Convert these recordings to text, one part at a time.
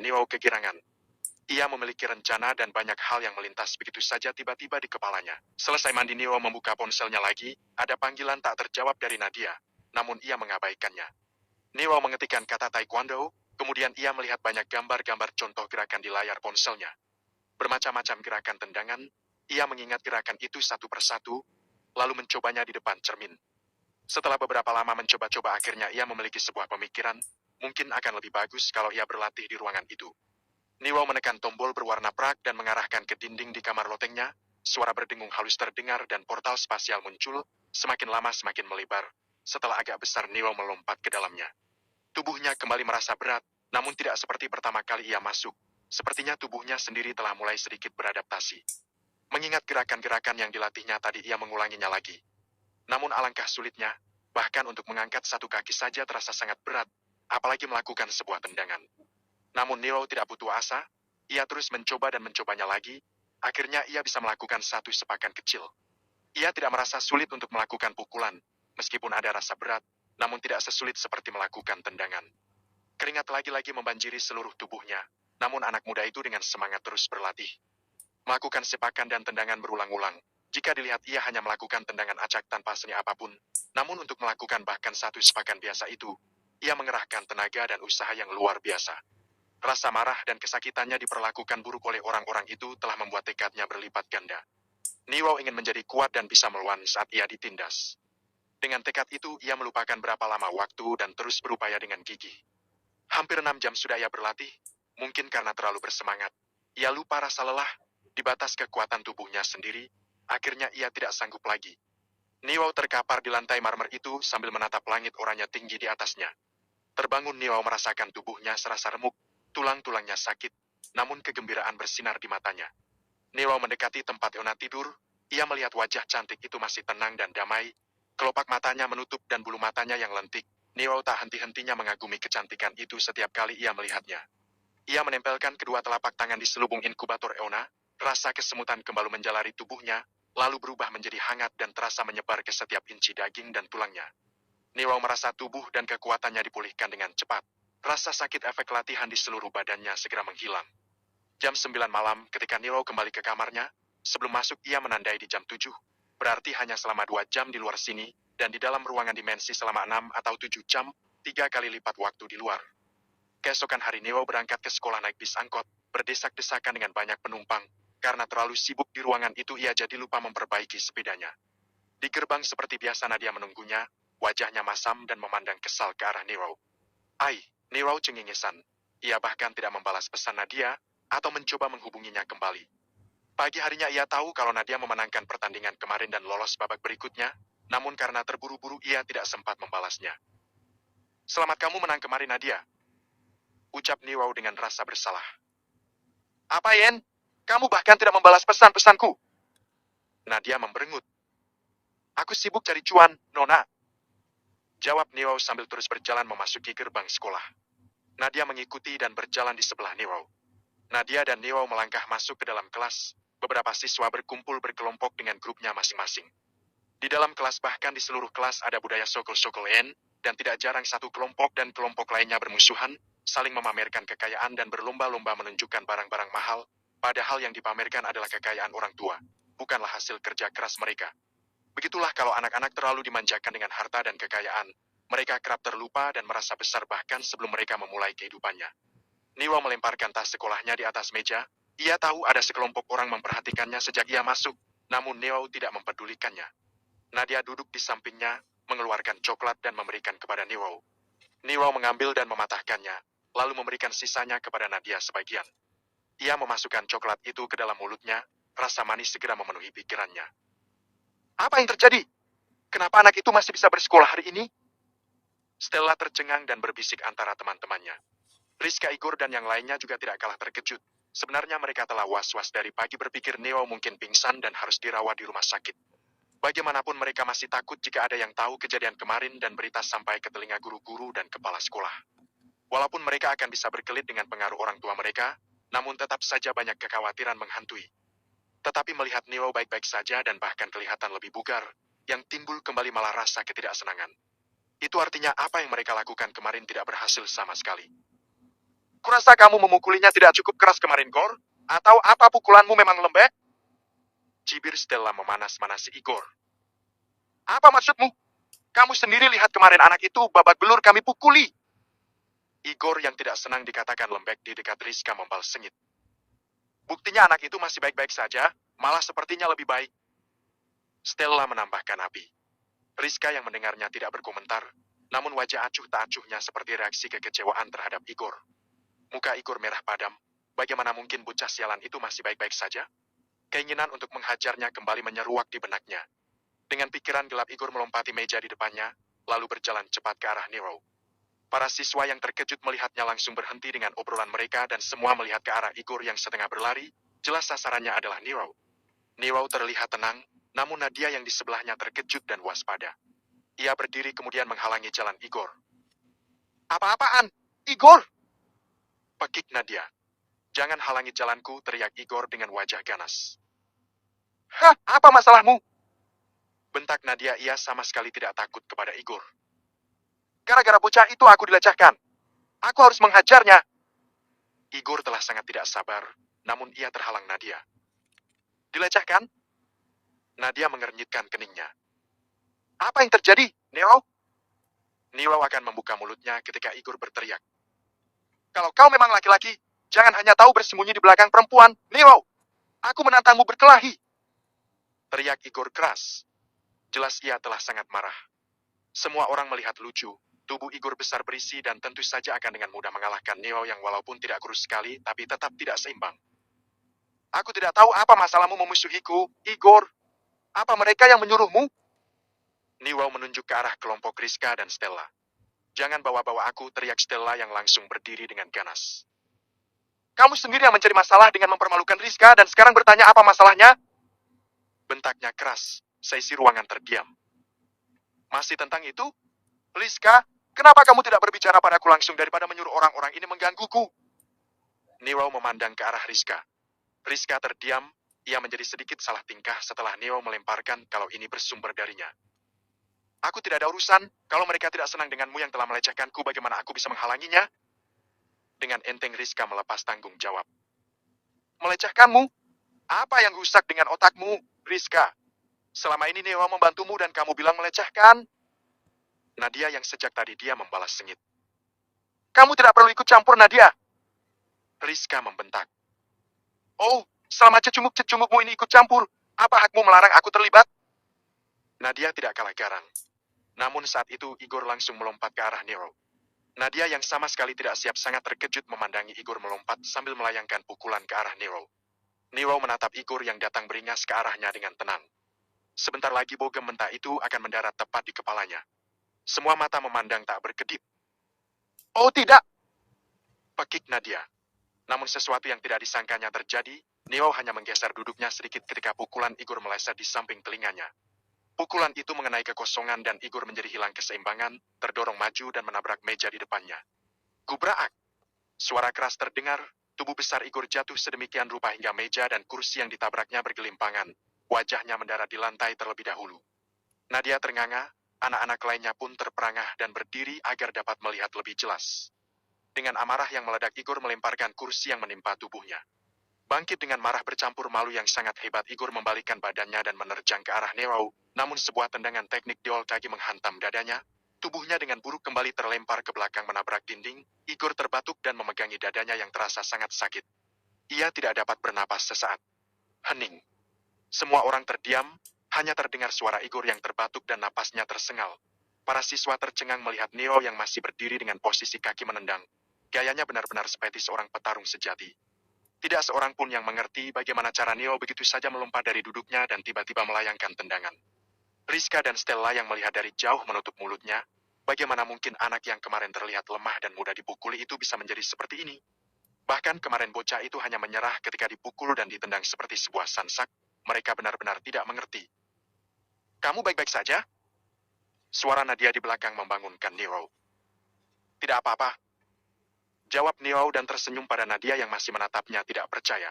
Neo kegirangan. Ia memiliki rencana dan banyak hal yang melintas begitu saja tiba-tiba di kepalanya. Selesai mandi, Neo membuka ponselnya lagi, ada panggilan tak terjawab dari Nadia, namun ia mengabaikannya. Neo mengetikkan kata taekwondo, kemudian ia melihat banyak gambar-gambar contoh gerakan di layar ponselnya. Bermacam-macam gerakan tendangan, ia mengingat gerakan itu satu persatu, lalu mencobanya di depan cermin. Setelah beberapa lama mencoba-coba, akhirnya ia memiliki sebuah pemikiran, mungkin akan lebih bagus kalau ia berlatih di ruangan itu. Neo menekan tombol berwarna perak dan mengarahkan ke dinding di kamar lotengnya, suara berdengung halus terdengar dan portal spasial muncul, semakin lama semakin melebar. Setelah agak besar, Neo melompat ke dalamnya. Tubuhnya kembali merasa berat, namun tidak seperti pertama kali ia masuk. Sepertinya tubuhnya sendiri telah mulai sedikit beradaptasi. Mengingat gerakan-gerakan yang dilatihnya tadi, ia mengulanginya lagi. Namun alangkah sulitnya, bahkan untuk mengangkat satu kaki saja terasa sangat berat, apalagi melakukan sebuah tendangan. Namun Neo tidak putus asa, ia terus mencoba dan mencobanya lagi, akhirnya ia bisa melakukan satu sepakan kecil. Ia tidak merasa sulit untuk melakukan pukulan, meskipun ada rasa berat, namun tidak sesulit seperti melakukan tendangan. Keringat lagi-lagi membanjiri seluruh tubuhnya, namun anak muda itu dengan semangat terus berlatih. Melakukan sepakan dan tendangan berulang-ulang. Jika dilihat ia hanya melakukan tendangan acak tanpa seni apapun, namun untuk melakukan bahkan satu sepakan biasa itu, ia mengerahkan tenaga dan usaha yang luar biasa. Rasa marah dan kesakitannya diperlakukan buruk oleh orang-orang itu telah membuat tekadnya berlipat ganda. Neo ingin menjadi kuat dan bisa melawan saat ia ditindas. Dengan tekad itu, ia melupakan berapa lama waktu dan terus berupaya dengan gigih. Hampir 6 jam sudah ia berlatih, mungkin karena terlalu bersemangat. Ia lupa rasa lelah, di batas kekuatan tubuhnya sendiri, akhirnya ia tidak sanggup lagi. Neo terkapar di lantai marmer itu sambil menatap langit oranye tinggi di atasnya. Terbangun, Neo merasakan tubuhnya serasa remuk, tulang-tulangnya sakit, namun kegembiraan bersinar di matanya. Neo mendekati tempat Euna tidur, ia melihat wajah cantik itu masih tenang dan damai, kelopak matanya menutup dan bulu matanya yang lentik. Neo tak henti-hentinya mengagumi kecantikan itu setiap kali ia melihatnya. Ia menempelkan kedua telapak tangan di selubung inkubator Euna, rasa kesemutan kembali menjalari tubuhnya, lalu berubah menjadi hangat dan terasa menyebar ke setiap inci daging dan tulangnya. Neo merasa tubuh dan kekuatannya dipulihkan dengan cepat. Rasa sakit efek latihan di seluruh badannya segera menghilang. Jam 9 malam ketika Neo kembali ke kamarnya, sebelum masuk ia menandai di jam 7, berarti hanya selama 2 jam di luar sini, dan di dalam ruangan dimensi selama 6 atau 7 jam, 3 kali lipat waktu di luar. Keesokan hari Neo berangkat ke sekolah naik bis angkot, berdesak-desakan dengan banyak penumpang. Karena terlalu sibuk di ruangan itu, ia jadi lupa memperbaiki sepedanya. Di gerbang seperti biasa Nadia menunggunya, wajahnya masam dan memandang kesal ke arah Neo. Neo cengengesan. Ia bahkan tidak membalas pesan Nadia, atau mencoba menghubunginya kembali. Pagi harinya ia tahu kalau Nadia memenangkan pertandingan kemarin dan lolos babak berikutnya, namun karena terburu-buru ia tidak sempat membalasnya. "Selamat kamu menang kemarin, Nadia," ucap Neo dengan rasa bersalah. "Apa, Yen? Kamu bahkan tidak membalas pesan-pesanku." Nadia memberengut. "Aku sibuk cari cuan, Nona," jawab Neo sambil terus berjalan memasuki gerbang sekolah. Nadia mengikuti dan berjalan di sebelah Neo. Nadia dan Neo melangkah masuk ke dalam kelas. Beberapa siswa berkumpul berkelompok dengan grupnya masing-masing. Di dalam kelas, bahkan di seluruh kelas, ada budaya sokol-sokol N, dan tidak jarang satu kelompok dan kelompok lainnya bermusuhan, saling memamerkan kekayaan dan berlomba-lomba menunjukkan barang-barang mahal, padahal yang dipamerkan adalah kekayaan orang tua, bukanlah hasil kerja keras mereka. Begitulah kalau anak-anak terlalu dimanjakan dengan harta dan kekayaan, mereka kerap terlupa dan merasa besar bahkan sebelum mereka memulai kehidupannya. Neo melemparkan tas sekolahnya di atas meja. Ia tahu ada sekelompok orang memperhatikannya sejak ia masuk, namun Neo tidak mempedulikannya. Nadia duduk di sampingnya, mengeluarkan coklat dan memberikan kepada Neo. Neo mengambil dan mematahkannya, lalu memberikan sisanya kepada Nadia sebagian. Ia memasukkan coklat itu ke dalam mulutnya, rasa manis segera memenuhi pikirannya. "Apa yang terjadi? Kenapa anak itu masih bisa bersekolah hari ini?" Stella tercengang dan berbisik antara teman-temannya. Rizka, Igor, dan yang lainnya juga tidak kalah terkejut. Sebenarnya mereka telah was-was dari pagi, berpikir Neo mungkin pingsan dan harus dirawat di rumah sakit. Bagaimanapun mereka masih takut jika ada yang tahu kejadian kemarin dan berita sampai ke telinga guru-guru dan kepala sekolah. Walaupun mereka akan bisa berkelit dengan pengaruh orang tua mereka, namun tetap saja banyak kekhawatiran menghantui. Tetapi melihat Neo baik-baik saja dan bahkan kelihatan lebih bugar, yang timbul kembali malah rasa ketidaksenangan. Itu artinya apa yang mereka lakukan kemarin tidak berhasil sama sekali. Kurasa kamu memukulinya tidak cukup keras kemarin, Igor? Atau apa pukulanmu memang lembek? Cibir Stella memanas-manasi Igor. Apa maksudmu? Kamu sendiri lihat kemarin anak itu babak belur kami pukuli. Igor yang tidak senang dikatakan lembek di dekat Rizka membal sengit. Buktinya anak itu masih baik-baik saja, malah sepertinya lebih baik. Stella menambahkan api. Rizka yang mendengarnya tidak berkomentar, namun wajah acuh tak acuhnya seperti reaksi kekecewaan terhadap Igor. Muka Igor merah padam. Bagaimana mungkin bocah sialan itu masih baik-baik saja? Keinginan untuk menghajarnya kembali menyeruak di benaknya. Dengan pikiran gelap Igor melompati meja di depannya, lalu berjalan cepat ke arah Nero. Para siswa yang terkejut melihatnya langsung berhenti dengan obrolan mereka dan semua melihat ke arah Igor yang setengah berlari, jelas sasarannya adalah Nero. Nero terlihat tenang, namun Nadia yang di sebelahnya terkejut dan waspada. Ia berdiri kemudian menghalangi jalan Igor. Apa-apaan? Igor! Pekik Nadia. Jangan halangi jalanku, teriak Igor dengan wajah ganas. Hah, apa masalahmu? Bentak Nadia, ia sama sekali tidak takut kepada Igor. Gara-gara bocah itu aku dilecehkan. Aku harus menghajarnya. Igor telah sangat tidak sabar, namun ia terhalang Nadia. Dilecehkan? Nadia mengernyitkan keningnya. Apa yang terjadi, Nero? Nero akan membuka mulutnya ketika Igor berteriak. Kalau kau memang laki-laki, jangan hanya tahu bersembunyi di belakang perempuan, Nero. Aku menantangmu berkelahi. Teriak Igor keras. Jelas ia telah sangat marah. Semua orang melihat lucu. Tubuh Igor besar berisi dan tentu saja akan dengan mudah mengalahkan Neo yang walaupun tidak kurus sekali, tapi tetap tidak seimbang. Aku tidak tahu apa masalahmu memusuhiku, Igor. Apa mereka yang menyuruhmu? Neo menunjuk ke arah kelompok Rizka dan Stella. Jangan bawa-bawa aku, teriak Stella yang langsung berdiri dengan ganas. Kamu sendiri yang mencari masalah dengan mempermalukan Rizka dan sekarang bertanya apa masalahnya? Bentaknya keras, seisi ruangan terdiam. Masih tentang itu? Rizka, kenapa kamu tidak berbicara padaku langsung daripada menyuruh orang-orang ini menggangguku? Nero memandang ke arah Rizka. Rizka terdiam, ia menjadi sedikit salah tingkah setelah Nero melemparkan kalau ini bersumber darinya. Aku tidak ada urusan, kalau mereka tidak senang denganmu yang telah melecehkanku, bagaimana aku bisa menghalanginya? Dengan enteng Rizka melepas tanggung jawab. Melecehkanmu? Apa yang rusak dengan otakmu, Rizka? Selama ini Nero membantumu dan kamu bilang melecehkan? Nadia yang sejak tadi dia membalas sengit. Kamu tidak perlu ikut campur, Nadia. Rizka membentak. Oh, selama cecunguk-cecungukmu ini ikut campur, apa hakmu melarang aku terlibat? Nadia tidak kalah garang. Namun saat itu Igor langsung melompat ke arah Nero. Nadia yang sama sekali tidak siap sangat terkejut memandangi Igor melompat sambil melayangkan pukulan ke arah Nero. Nero menatap Igor yang datang beringas ke arahnya dengan tenang. Sebentar lagi bogem mentah itu akan mendarat tepat di kepalanya. Semua mata memandang tak berkedip. Oh tidak! Pekik Nadia. Namun sesuatu yang tidak disangkanya terjadi, Neo hanya menggeser duduknya sedikit ketika pukulan Igor meleset di samping telinganya. Pukulan itu mengenai kekosongan dan Igor menjadi hilang keseimbangan, terdorong maju dan menabrak meja di depannya. Gubraak! Suara keras terdengar, tubuh besar Igor jatuh sedemikian rupa hingga meja dan kursi yang ditabraknya bergelimpangan. Wajahnya mendarat di lantai terlebih dahulu. Nadia ternganga, anak-anak lainnya pun terperangah dan berdiri agar dapat melihat lebih jelas. Dengan amarah yang meledak Igor melemparkan kursi yang menimpa tubuhnya. Bangkit dengan marah bercampur malu yang sangat hebat, Igor membalikkan badannya dan menerjang ke arah Nero, namun sebuah tendangan teknik diol kaki menghantam dadanya. Tubuhnya dengan buruk kembali terlempar ke belakang menabrak dinding. Igor terbatuk dan memegangi dadanya yang terasa sangat sakit. Ia tidak dapat bernapas sesaat. Hening. Semua orang terdiam, hanya terdengar suara Igor yang terbatuk dan napasnya tersengal. Para siswa tercengang melihat Nero yang masih berdiri dengan posisi kaki menendang. Gayanya benar-benar seperti seorang petarung sejati. Tidak seorang pun yang mengerti bagaimana cara Neo begitu saja melompat dari duduknya dan tiba-tiba melayangkan tendangan. Rizka dan Stella yang melihat dari jauh menutup mulutnya. Bagaimana mungkin anak yang kemarin terlihat lemah dan mudah dipukuli itu bisa menjadi seperti ini? Bahkan kemarin bocah itu hanya menyerah ketika dipukul dan ditendang seperti sebuah sansak. Mereka benar-benar tidak mengerti. Kamu baik-baik saja? Suara Nadia di belakang membangunkan Nero. Tidak apa-apa. Jawab Neo dan tersenyum pada Nadia yang masih menatapnya tidak percaya.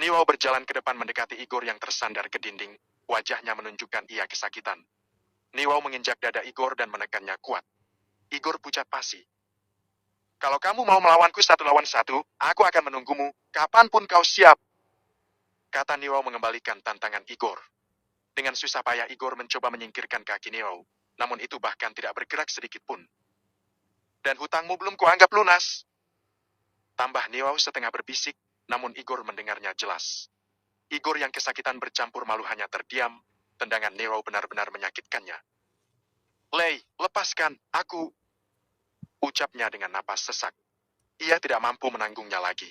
Neo berjalan ke depan mendekati Igor yang tersandar ke dinding. Wajahnya menunjukkan ia kesakitan. Neo menginjak dada Igor dan menekannya kuat. Igor pucat pasi. Kalau kamu mau melawanku 1 lawan 1, aku akan menunggumu, kapanpun kau siap. Kata Neo mengembalikan tantangan Igor. Dengan susah payah Igor mencoba menyingkirkan kaki Neo, namun itu bahkan tidak bergerak sedikit pun. Dan hutangmu belum kuanggap lunas. Tambah Neo setengah berbisik, namun Igor mendengarnya jelas. Igor yang kesakitan bercampur malu hanya terdiam, tendangan Neo benar-benar menyakitkannya. Lei, lepaskan, aku, ucapnya dengan napas sesak. Ia tidak mampu menanggungnya lagi.